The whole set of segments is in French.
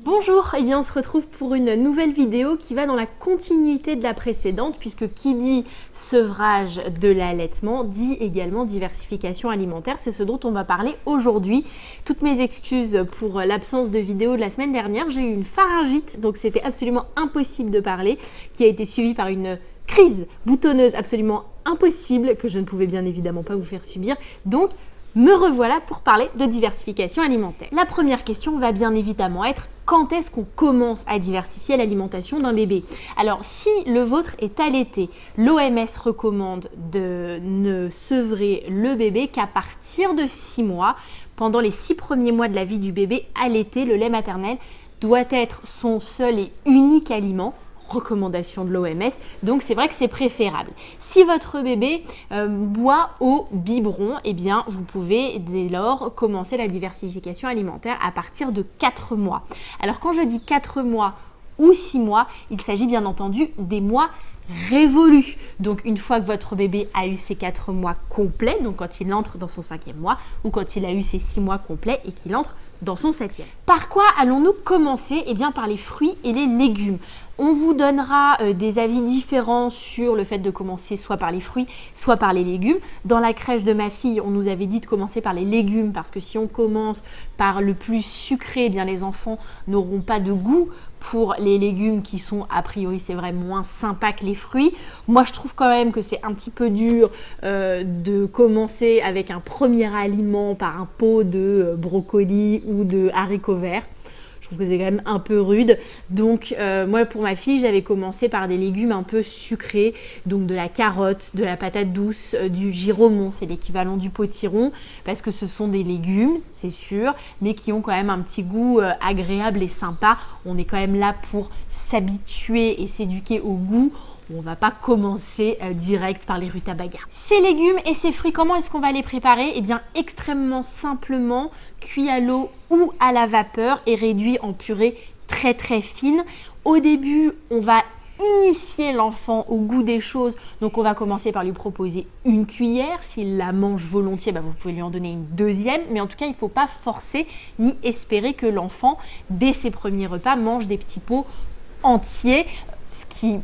Bonjour, on se retrouve pour une nouvelle vidéo qui va dans la continuité de la précédente puisque qui dit sevrage de l'allaitement dit également diversification alimentaire. C'est ce dont on va parler aujourd'hui. Toutes mes excuses pour l'absence de vidéo de la semaine dernière. J'ai eu une pharyngite, donc c'était absolument impossible de parler, qui a été suivie par une crise boutonneuse absolument impossible que je ne pouvais bien évidemment pas vous faire subir. Donc, me revoilà pour parler de diversification alimentaire. La première question va bien évidemment être quand est-ce qu'on commence à diversifier l'alimentation d'un bébé? Alors si le vôtre est allaité, l'OMS recommande de ne sevrer le bébé qu'à partir de 6 mois. Pendant les 6 premiers mois de la vie du bébé allaité, le lait maternel doit être son seul et unique aliment. Recommandation de l'OMS, donc c'est vrai que c'est préférable. Si votre bébé boit au biberon, eh bien vous pouvez dès lors commencer la diversification alimentaire à partir de 4 mois. Alors quand je dis 4 mois ou 6 mois, il s'agit bien entendu des mois révolus. Donc une fois que votre bébé a eu ses 4 mois complets, donc quand il entre dans son 5e mois ou quand il a eu ses 6 mois complets et qu'il entre dans son 7e. Par quoi allons-nous commencer? Eh bien par les fruits et les légumes. On vous donnera des avis différents sur le fait de commencer soit par les fruits, soit par les légumes. Dans la crèche de ma fille, on nous avait dit de commencer par les légumes parce que si on commence par le plus sucré, eh bien les enfants n'auront pas de goût pour les légumes qui sont a priori, c'est vrai, moins sympas que les fruits. Moi, je trouve quand même que c'est un petit peu dur de commencer avec un premier aliment par un pot de brocoli ou de haricots verts. Je trouve que c'est quand même un peu rude. Donc moi pour ma fille, j'avais commencé par des légumes un peu sucrés, donc de la carotte, de la patate douce, du giromon, c'est l'équivalent du potiron, parce que ce sont des légumes, c'est sûr, mais qui ont quand même un petit goût agréable et sympa. On est quand même là pour s'habituer et s'éduquer au goût. On ne va pas commencer direct par les rutabagas. Ces légumes et ces fruits, comment est-ce qu'on va les préparer? Eh bien, extrêmement simplement, cuit à l'eau ou à la vapeur et réduit en purée très très fine. Au début, on va initier l'enfant au goût des choses. Donc, on va commencer par lui proposer une cuillère. S'il la mange volontiers, vous pouvez lui en donner une deuxième. Mais en tout cas, il ne faut pas forcer ni espérer que l'enfant, dès ses premiers repas, mange des petits pots entiers. Ce qui,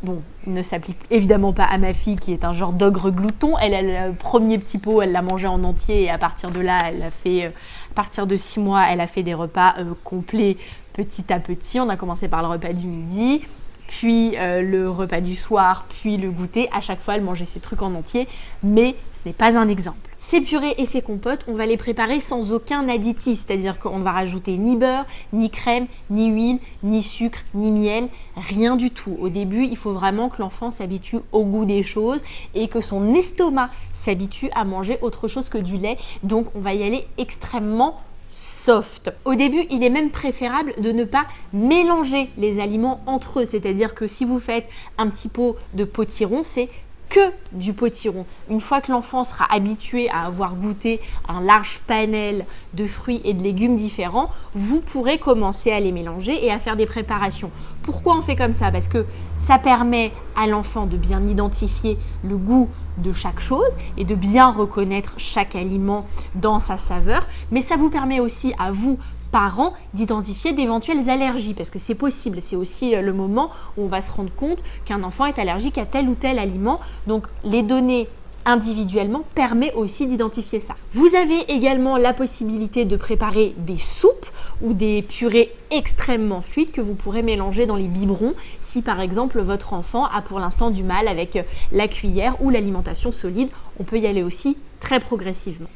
ne s'applique évidemment pas à ma fille qui est un genre d'ogre glouton. Elle a le premier petit pot, elle l'a mangé en entier et à partir de là, elle a fait, à partir de 6 mois, elle a fait des repas complets petit à petit. On a commencé par le repas du midi, puis le repas du soir, puis le goûter. À chaque fois, elle mangeait ses trucs en entier, mais ce n'est pas un exemple. Ces purées et ces compotes, on va les préparer sans aucun additif, c'est-à-dire qu'on ne va rajouter ni beurre, ni crème, ni huile, ni sucre, ni miel, rien du tout. Au début, il faut vraiment que l'enfant s'habitue au goût des choses et que son estomac s'habitue à manger autre chose que du lait. Donc, on va y aller extrêmement soft. Au début, il est même préférable de ne pas mélanger les aliments entre eux, c'est-à-dire que si vous faites un petit pot de potiron, c'est que du potiron. Une fois que l'enfant sera habitué à avoir goûté un large panel de fruits et de légumes différents, vous pourrez commencer à les mélanger et à faire des préparations. Pourquoi on fait comme ça? Parce que ça permet à l'enfant de bien identifier le goût de chaque chose et de bien reconnaître chaque aliment dans sa saveur, mais ça vous permet aussi à vous, parents, d'identifier d'éventuelles allergies parce que c'est possible, c'est aussi le moment où on va se rendre compte qu'un enfant est allergique à tel ou tel aliment. Donc les données individuellement permet aussi d'identifier ça. Vous avez également la possibilité de préparer des soupes ou des purées extrêmement fluides que vous pourrez mélanger dans les biberons si par exemple votre enfant a pour l'instant du mal avec la cuillère ou l'alimentation solide. On peut y aller aussi très progressivement.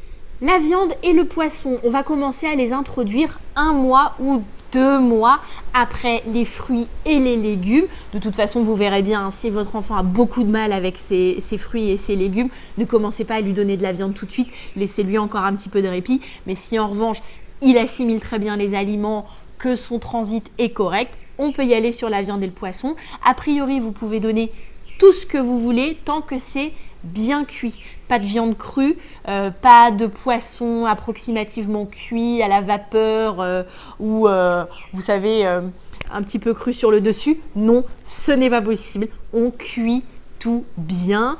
La viande et le poisson, on va commencer à les introduire 1 mois ou 2 mois après les fruits et les légumes. De toute façon, vous verrez bien, si votre enfant a beaucoup de mal avec ses fruits et ses légumes, ne commencez pas à lui donner de la viande tout de suite, laissez-lui encore un petit peu de répit. Mais si en revanche, il assimile très bien les aliments, que son transit est correct, on peut y aller sur la viande et le poisson. A priori, vous pouvez donner tout ce que vous voulez tant que c'est bien cuit. Pas de viande crue, pas de poisson approximativement cuit à la vapeur ou vous savez un petit peu cru sur le dessus. Non, ce n'est pas possible. On cuit tout bien.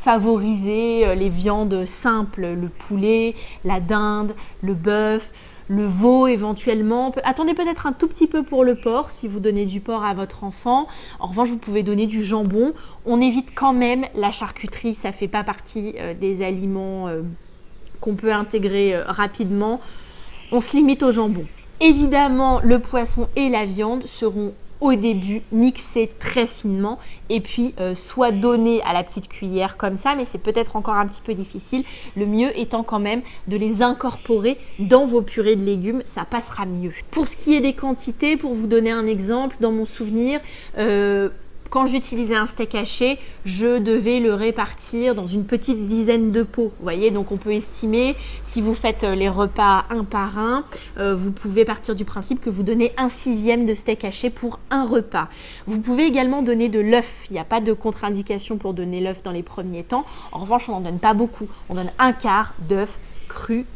Favoriser les viandes simples, le poulet, la dinde, le bœuf, le veau éventuellement. Attendez peut-être un tout petit peu pour le porc si vous donnez du porc à votre enfant. En revanche, vous pouvez donner du jambon. On évite quand même la charcuterie, ça ne fait pas partie des aliments qu'on peut intégrer rapidement. On se limite au jambon. Évidemment, le poisson et la viande seront au début mixés très finement et puis soit donnés à la petite cuillère comme ça, mais c'est peut-être encore un petit peu difficile. Le mieux étant quand même de les incorporer dans vos purées de légumes, ça passera mieux. Pour ce qui est des quantités, pour vous donner un exemple, dans mon souvenir, quand j'utilisais un steak haché, je devais le répartir dans une petite dizaine de pots. Vous voyez, donc on peut estimer, si vous faites les repas un par un, vous pouvez partir du principe que vous donnez 1/6 de steak haché pour un repas. Vous pouvez également donner de l'œuf. Il n'y a pas de contre-indication pour donner l'œuf dans les premiers temps. En revanche, on n'en donne pas beaucoup. On donne 1/4 d'œuf cru.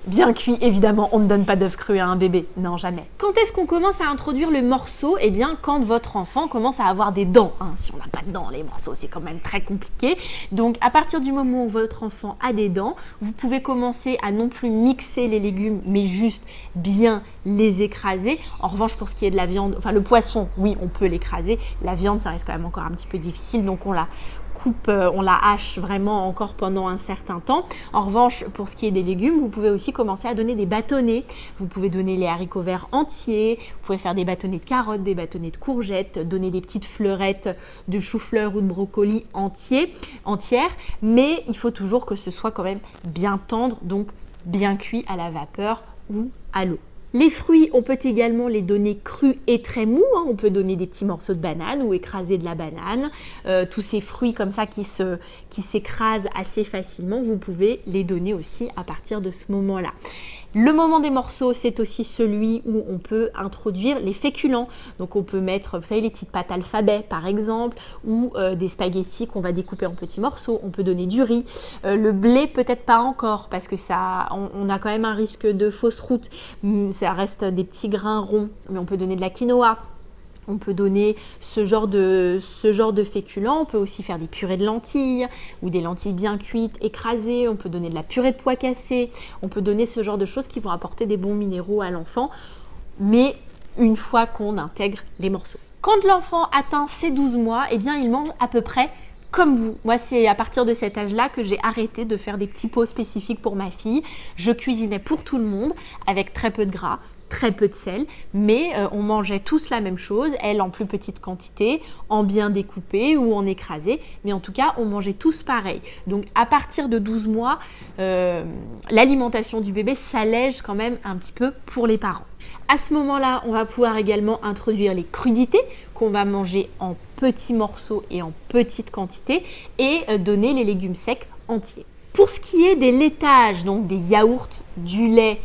Bien cuit, évidemment, on ne donne pas d'œuf cru à un bébé, non jamais. Quand est-ce qu'on commence à introduire le morceau? Eh bien, quand votre enfant commence à avoir des dents. Si on n'a pas de dents, les morceaux, c'est quand même très compliqué. Donc, à partir du moment où votre enfant a des dents, vous pouvez commencer à non plus mixer les légumes, mais juste bien les écraser. En revanche, pour ce qui est de la viande, enfin le poisson, oui, on peut l'écraser. La viande, ça reste quand même encore un petit peu difficile, donc on la coupe, on la hache vraiment encore pendant un certain temps. En revanche, pour ce qui est des légumes, vous pouvez aussi commencer à donner des bâtonnets. Vous pouvez donner les haricots verts entiers, vous pouvez faire des bâtonnets de carottes, des bâtonnets de courgettes, donner des petites fleurettes de chou-fleur ou de brocoli entières, mais il faut toujours que ce soit quand même bien tendre, donc bien cuit à la vapeur ou à l'eau. Les fruits, on peut également les donner crus et très mous. On peut donner des petits morceaux de banane ou écraser de la banane. Tous ces fruits comme ça qui s'écrasent assez facilement, vous pouvez les donner aussi à partir de ce moment-là. Le moment des morceaux, c'est aussi celui où on peut introduire les féculents. Donc on peut mettre, vous savez, les petites pâtes alphabet par exemple, ou des spaghettis qu'on va découper en petits morceaux. On peut donner du riz. Le blé, peut-être pas encore, parce que on a quand même un risque de fausse route. Ça reste des petits grains ronds, mais on peut donner de la quinoa. On peut donner ce genre de féculents. On peut aussi faire des purées de lentilles ou des lentilles bien cuites, écrasées. On peut donner de la purée de pois cassés. On peut donner ce genre de choses qui vont apporter des bons minéraux à l'enfant, mais une fois qu'on intègre les morceaux. Quand l'enfant atteint ses 12 mois, eh bien, il mange à peu près comme vous. Moi, c'est à partir de cet âge-là que j'ai arrêté de faire des petits pots spécifiques pour ma fille. Je cuisinais pour tout le monde avec très peu de gras, très peu de sel, mais on mangeait tous la même chose, elle en plus petite quantité, en bien découpé ou en écrasé, mais en tout cas on mangeait tous pareil. Donc à partir de 12 mois, l'alimentation du bébé s'allège quand même un petit peu pour les parents. À ce moment-là, on va pouvoir également introduire les crudités qu'on va manger en petits morceaux et en petite quantité et donner les légumes secs entiers. Pour ce qui est des laitages, donc des yaourts, du lait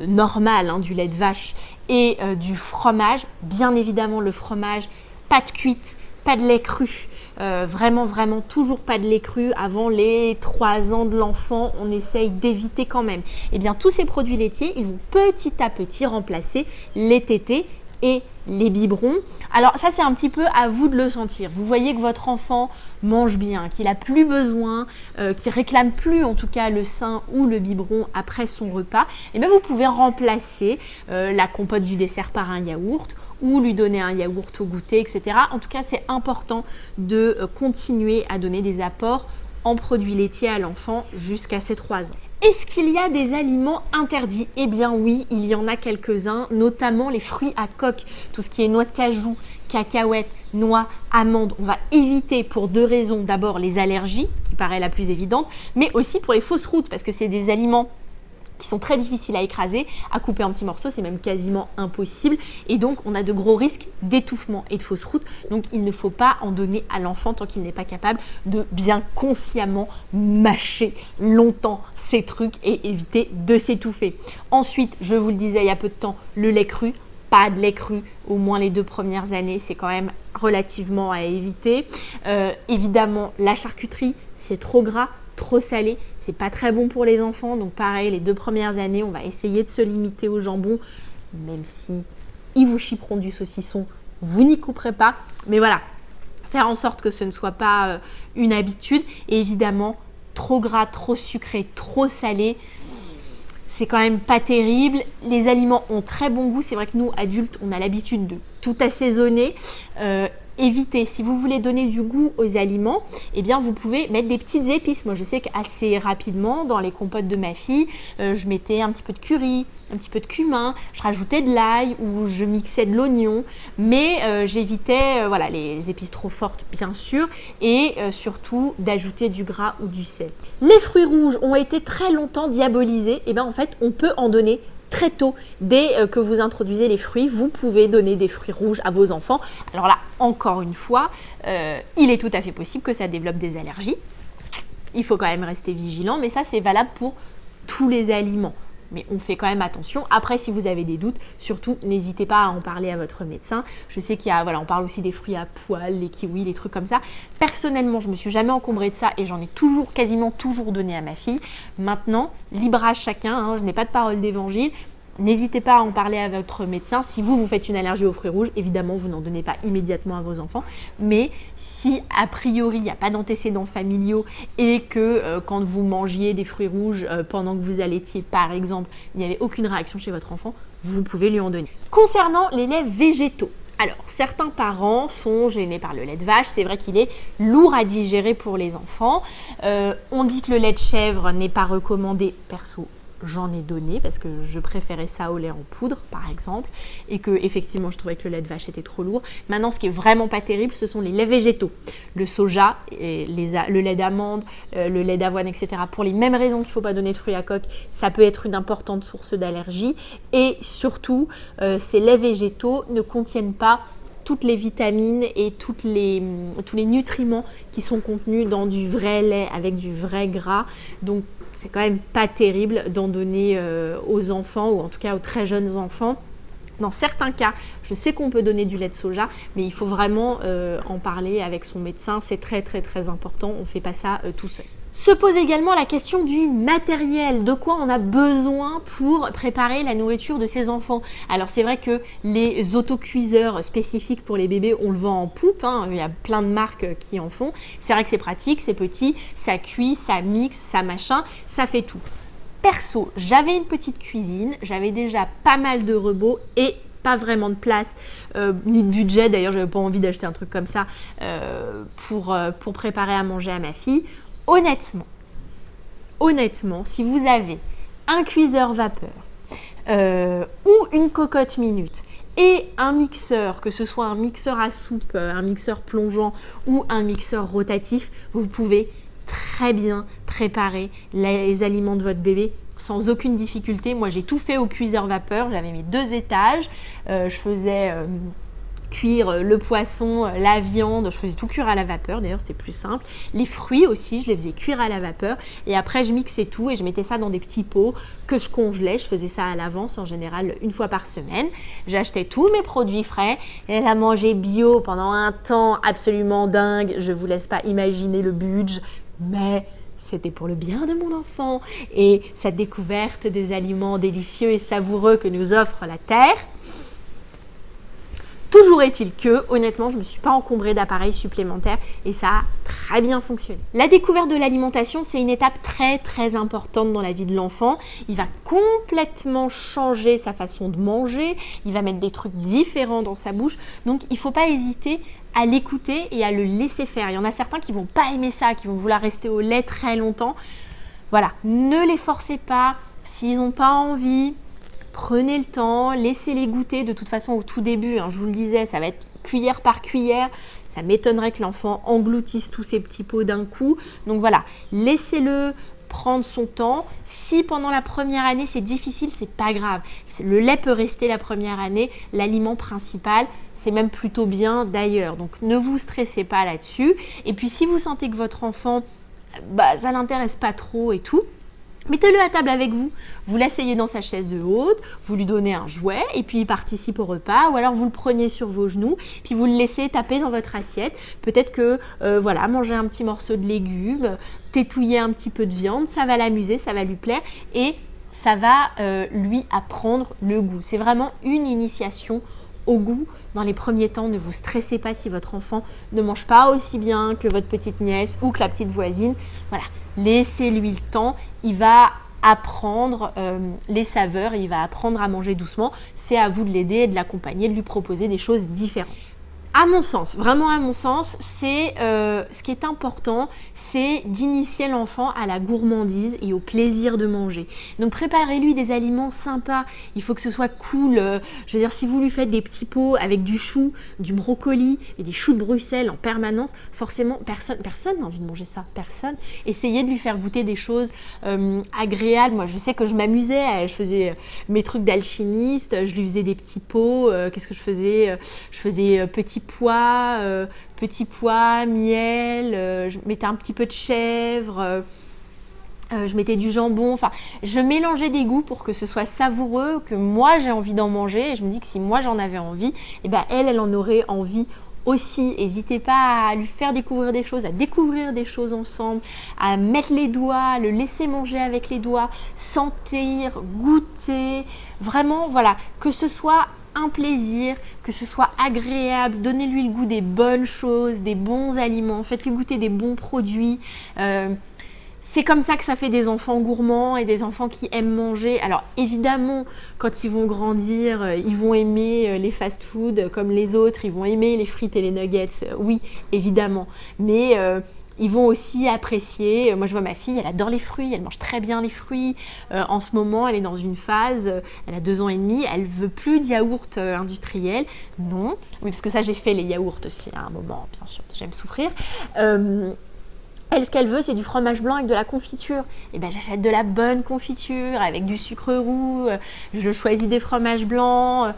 normal, du lait de vache et du fromage, bien évidemment le fromage, pas de cuite, pas de lait cru, vraiment toujours pas de lait cru avant les 3 ans de l'enfant, on essaye d'éviter quand même. Et bien tous ces produits laitiers, ils vont petit à petit remplacer les tétés et les biberons. Alors ça c'est un petit peu à vous de le sentir. Vous voyez que votre enfant mange bien, qu'il n'a plus besoin, qu'il réclame plus en tout cas le sein ou le biberon après son repas, et bien vous pouvez remplacer la compote du dessert par un yaourt ou lui donner un yaourt au goûter, etc. En tout cas c'est important de continuer à donner des apports en produits laitiers à l'enfant jusqu'à ses 3 ans. Est-ce qu'il y a des aliments interdits? Eh bien oui, il y en a quelques-uns, notamment les fruits à coque, tout ce qui est noix de cajou, cacahuètes, noix, amandes. On va éviter pour 2 raisons. D'abord les allergies, qui paraît la plus évidente, mais aussi pour les fausses routes, parce que c'est des aliments qui sont très difficiles à écraser, à couper en petits morceaux, c'est même quasiment impossible. Et donc, on a de gros risques d'étouffement et de fausse route. Donc, il ne faut pas en donner à l'enfant tant qu'il n'est pas capable de bien consciemment mâcher longtemps ces trucs et éviter de s'étouffer. Ensuite, je vous le disais il y a peu de temps, le lait cru. Pas de lait cru, au moins les 2 premières années, c'est quand même relativement à éviter. Évidemment, la charcuterie, c'est trop gras, trop salé, c'est pas très bon pour les enfants, donc pareil, les 2 premières années, on va essayer de se limiter au jambon, même si ils vous chipperont du saucisson, vous n'y couperez pas, mais voilà, faire en sorte que ce ne soit pas une habitude, et évidemment, trop gras, trop sucré, trop salé, c'est quand même pas terrible. Les aliments ont très bon goût. C'est vrai que nous, adultes, on a l'habitude de tout assaisonner. Évitez, si vous voulez donner du goût aux aliments, eh bien vous pouvez mettre des petites épices. Moi je sais qu'assez rapidement dans les compotes de ma fille, je mettais un petit peu de curry, un petit peu de cumin, je rajoutais de l'ail ou je mixais de l'oignon, mais j'évitais voilà, les épices trop fortes bien sûr, et surtout d'ajouter du gras ou du sel. Les fruits rouges ont été très longtemps diabolisés, et bien en fait on peut en donner très tôt. Dès que vous introduisez les fruits, vous pouvez donner des fruits rouges à vos enfants. Alors là, encore une fois, il est tout à fait possible que ça développe des allergies. Il faut quand même rester vigilant, mais ça c'est valable pour tous les aliments. Mais on fait quand même attention. Après, si vous avez des doutes, surtout, n'hésitez pas à en parler à votre médecin. Je sais qu'il y a, voilà, on parle aussi des fruits à poils, les kiwis, les trucs comme ça. Personnellement, je me suis jamais encombrée de ça et j'en ai toujours, quasiment toujours donné à ma fille. Maintenant, libre à chacun, hein, je n'ai pas de parole d'évangile. N'hésitez pas à en parler à votre médecin. Si vous faites une allergie aux fruits rouges, évidemment, vous n'en donnez pas immédiatement à vos enfants. Mais si, a priori, il n'y a pas d'antécédents familiaux et que quand vous mangiez des fruits rouges pendant que vous allaitiez, par exemple, il n'y avait aucune réaction chez votre enfant, vous pouvez lui en donner. Concernant les laits végétaux, alors, certains parents sont gênés par le lait de vache. C'est vrai qu'il est lourd à digérer pour les enfants. On dit que le lait de chèvre n'est pas recommandé, perso. J'en ai donné parce que je préférais ça au lait en poudre par exemple et que effectivement je trouvais que le lait de vache était trop lourd. Maintenant ce qui est vraiment pas terrible ce sont les laits végétaux, le soja, et le lait d'amande, le lait d'avoine etc. Pour les mêmes raisons qu'il ne faut pas donner de fruits à coque, ça peut être une importante source d'allergie et surtout ces laits végétaux ne contiennent pas toutes les vitamines et tous les nutriments qui sont contenus dans du vrai lait avec du vrai gras. Donc c'est quand même pas terrible d'en donner aux enfants ou en tout cas aux très jeunes enfants. Dans certains cas, je sais qu'on peut donner du lait de soja, mais il faut vraiment en parler avec son médecin. C'est très très très important, on ne fait pas ça tout seul. Se pose également la question du matériel, de quoi on a besoin pour préparer la nourriture de ses enfants. Alors c'est vrai que les autocuiseurs spécifiques pour les bébés, on le vend en poupe, hein, il y a plein de marques qui en font. C'est vrai que c'est pratique, c'est petit, ça cuit, ça mixe, ça machin, ça fait tout. Perso, j'avais une petite cuisine, j'avais déjà pas mal de robots et pas vraiment de place ni de budget. D'ailleurs, j'avais pas envie d'acheter un truc comme ça pour préparer à manger à ma fille. Honnêtement, si vous avez un cuiseur vapeur ou une cocotte minute et un mixeur, que ce soit un mixeur à soupe, un mixeur plongeant ou un mixeur rotatif, vous pouvez très bien préparer les aliments de votre bébé sans aucune difficulté. Moi, j'ai tout fait au cuiseur vapeur, j'avais mes 2 étages, je faisais cuire le poisson, la viande, je faisais tout cuire à la vapeur, d'ailleurs c'était plus simple. Les fruits aussi, je les faisais cuire à la vapeur et après je mixais tout et je mettais ça dans des petits pots que je congelais. Je faisais ça à l'avance en général une fois par semaine. J'achetais tous mes produits frais et elle a mangé bio pendant un temps absolument dingue. Je vous laisse pas imaginer le budget, mais c'était pour le bien de mon enfant et sa découverte des aliments délicieux et savoureux que nous offre la terre. Toujours est-il que, honnêtement, je ne me suis pas encombrée d'appareils supplémentaires et ça a très bien fonctionné. La découverte de l'alimentation, c'est une étape très très importante dans la vie de l'enfant. Il va complètement changer sa façon de manger, il va mettre des trucs différents dans sa bouche. Donc, il ne faut pas hésiter à l'écouter et à le laisser faire. Il y en a certains qui ne vont pas aimer ça, qui vont vouloir rester au lait très longtemps. Voilà, ne les forcez pas. S'ils n'ont pas envie, prenez le temps, laissez-les goûter. De toute façon, au tout début, hein, je vous le disais, ça va être cuillère par cuillère. Ça m'étonnerait que l'enfant engloutisse tous ces petits pots d'un coup. Donc voilà, laissez-le prendre son temps. Si pendant la première année, c'est difficile, c'est pas grave. Le lait peut rester la première année l'aliment principal. C'est même plutôt bien d'ailleurs. Donc ne vous stressez pas là-dessus. Et puis si vous sentez que votre enfant, ça l'intéresse pas trop et tout, mettez-le à table avec vous, vous l'asseyez dans sa chaise haute, vous lui donnez un jouet et puis il participe au repas ou alors vous le prenez sur vos genoux puis vous le laissez taper dans votre assiette. Peut-être que voilà, manger un petit morceau de légumes, tétouiller un petit peu de viande, ça va l'amuser, ça va lui plaire et ça va lui apprendre le goût. C'est vraiment une initiation au goût. Dans les premiers temps, ne vous stressez pas si votre enfant ne mange pas aussi bien que votre petite nièce ou que la petite voisine. Voilà. Laissez-lui le temps, il va apprendre les saveurs, il va apprendre à manger doucement. C'est à vous de l'aider, de l'accompagner, de lui proposer des choses différentes. À mon sens, vraiment à mon sens, c'est ce qui est important, c'est d'initier l'enfant à la gourmandise et au plaisir de manger. Donc préparez-lui des aliments sympas, il faut que ce soit cool. Je veux dire, si vous lui faites des petits pots avec du chou, du brocoli et des choux de Bruxelles en permanence, forcément personne n'a envie de manger ça, personne. Essayez de lui faire goûter des choses agréables. Moi je sais que je m'amusais, je faisais mes trucs d'alchimiste, je lui faisais des petits pots, qu'est-ce que je faisais? Je faisais petits pois, miel, je mettais un petit peu de chèvre, je mettais du jambon, enfin je mélangeais des goûts pour que ce soit savoureux, que moi j'ai envie d'en manger, et je me dis que si moi j'en avais envie, et ben elle en aurait envie aussi. N'hésitez pas à lui faire découvrir des choses, à découvrir des choses ensemble, à mettre les doigts, le laisser manger avec les doigts, sentir, goûter, vraiment voilà, que ce soit un plaisir, que ce soit agréable, donnez-lui le goût des bonnes choses, des bons aliments, faites-lui goûter des bons produits. C'est comme ça que ça fait des enfants gourmands et des enfants qui aiment manger. Alors évidemment, quand ils vont grandir, ils vont aimer les fast-food comme les autres, ils vont aimer les frites et les nuggets, oui, évidemment. Mais ils vont aussi apprécier. Moi, je vois ma fille, elle adore les fruits, elle mange très bien les fruits. En ce moment, elle est dans une phase, elle a 2 ans et demi, elle veut plus de yaourt industriel. Non, oui, parce que ça, j'ai fait les yaourts aussi à un moment, bien sûr, j'aime souffrir. Elle, ce qu'elle veut, c'est du fromage blanc avec de la confiture. Et ben, j'achète de la bonne confiture avec du sucre roux. Je choisis des fromages blancs.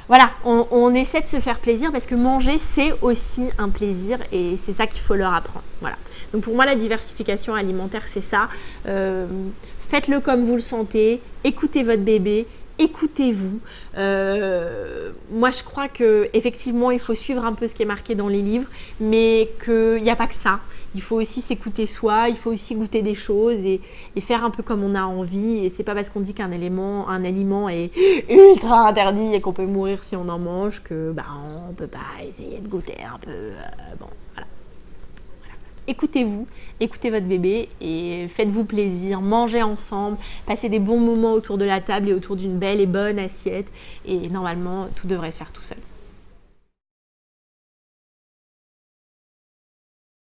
Voilà, on essaie de se faire plaisir parce que manger, c'est aussi un plaisir et c'est ça qu'il faut leur apprendre. Voilà. Donc pour moi, la diversification alimentaire, c'est ça. Faites-le comme vous le sentez. Écoutez votre bébé. Écoutez-vous. Moi, je crois que effectivement, il faut suivre un peu ce qui est marqué dans les livres, mais qu'il n'y a pas que ça. Il faut aussi s'écouter soi, il faut aussi goûter des choses et faire un peu comme on a envie. Et c'est pas parce qu'on dit qu'un aliment est ultra interdit et qu'on peut mourir si on en mange que on peut pas essayer de goûter un peu. Bon, voilà. Écoutez-vous, écoutez votre bébé et faites-vous plaisir, mangez ensemble, passez des bons moments autour de la table et autour d'une belle et bonne assiette et normalement tout devrait se faire tout seul.